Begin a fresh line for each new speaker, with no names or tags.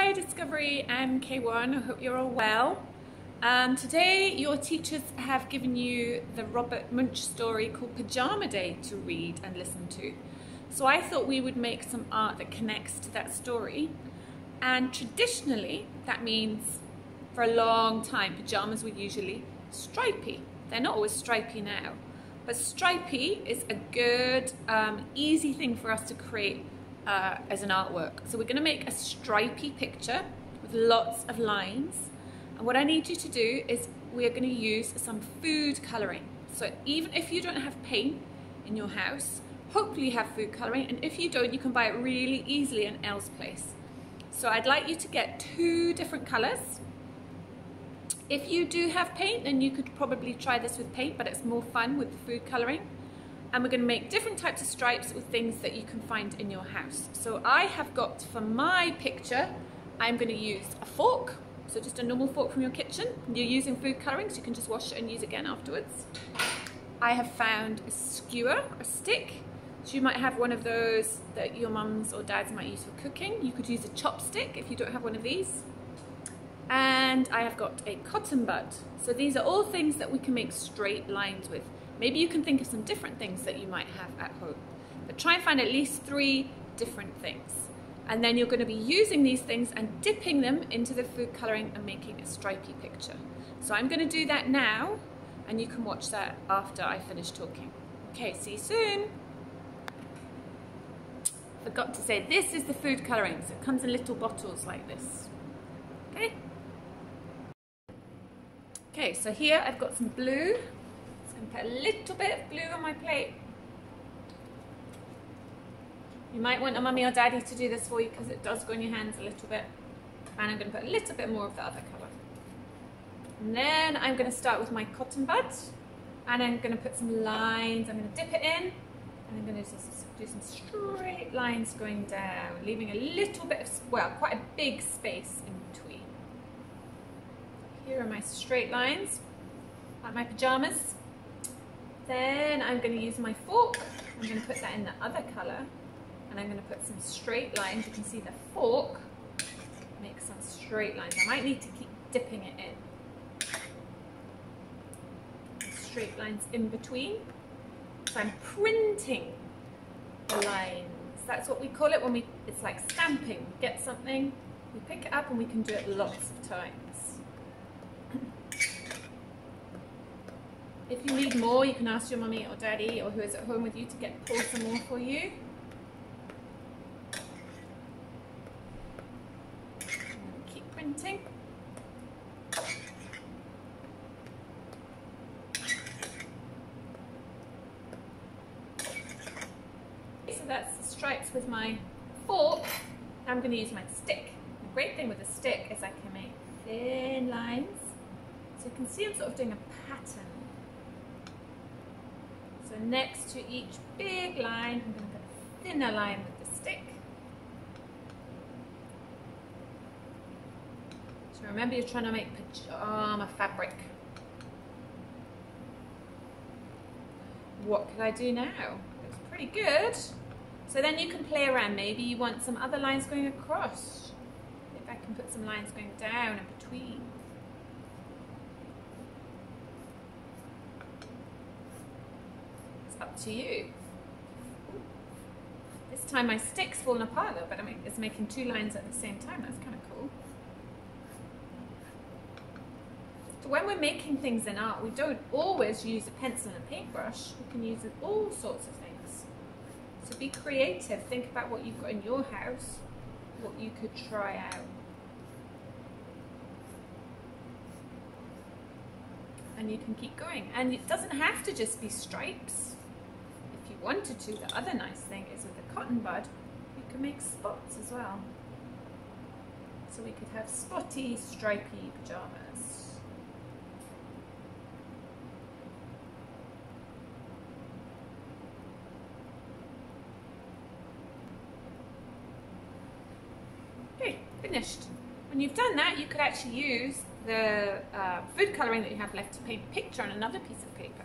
Hi Discovery MK1, I hope you're all well. Today your teachers have given you the Robert Munsch story called Pajama Day to read and listen to. So I thought we would make some art that connects to that story. And traditionally that means for a long time pajamas were usually stripy. They're not always stripy now, but stripy is a good easy thing for us to create as an artwork. So we're going to make a stripy picture with lots of lines, and what I need you to do is we're going to use some food colouring. So even if you don't have paint in your house, hopefully you have food colouring, and if you don't, you can buy it really easily in Elle's Place. So I'd like you to get 2 different colours. If you do have paint, then you could probably try this with paint, but it's more fun with the food colouring. And we're going to make different types of stripes with things that you can find in your house. So I have got, for my picture, I'm going to use a fork. So just a normal fork from your kitchen. You're using food colouring, so you can just wash it and use it again afterwards. I have found a skewer, a stick. So you might have one of those that your mums or dads might use for cooking. You could use a chopstick if you don't have one of these. And I have got a cotton bud. So these are all things that we can make straight lines with. Maybe you can think of some different things that you might have at home, but try and find at least 3 different things. And then you're going to be using these things and dipping them into the food colouring and making a stripy picture. So I'm going to do that now, and you can watch that after I finish talking. Okay, see you soon. Forgot to say, this is the food colouring, so it comes in little bottles like this. Okay. Okay, so here I've got some blue. And put a little bit of blue on my plate. You might want a mummy or daddy to do this for you because it does go in your hands a little bit. And I'm going to put a little bit more of the other colour. And then I'm going to start with my cotton bud, and I'm going to put some lines. I'm going to dip it in, and I'm going to just do some straight lines going down, leaving a little bit of, well, quite a big space in between. Here are my straight lines, like my pajamas. Then I'm going to use my fork. I'm going to put that in the other colour, and I'm going to put some straight lines. You can see the fork makes some straight lines. I might need to keep dipping it in. Straight lines in between. So I'm printing the lines. That's what we call it when it's like stamping. We get something, we pick it up, and we can do it lots of times. If you need more, you can ask your mummy or daddy or who is at home with you to pour some more for you. Keep printing. So that's the stripes with my fork. I'm going to use my stick. The great thing with a stick is I can make thin lines. So you can see I'm sort of doing a pattern. So next to each big line, I'm going to put a thinner line with the stick. So remember, you're trying to make pajama fabric. What can I do now? Looks pretty good. So then you can play around. Maybe you want some other lines going across. If I can put some lines going down in between. Up to you. This time my stick's fallen apart a little bit. I mean, it's making 2 lines at the same time. That's kind of cool. So when we're making things in art, we don't always use a pencil and a paintbrush. We can use all sorts of things. So be creative. Think about what you've got in your house, what you could try out. And you can keep going. And it doesn't have to just be stripes. If you wanted to, the other nice thing is with the cotton bud, you can make spots as well. So we could have spotty, stripy pajamas. Okay, finished. When you've done that, you could actually use the food colouring that you have left to paint a picture on another piece of paper.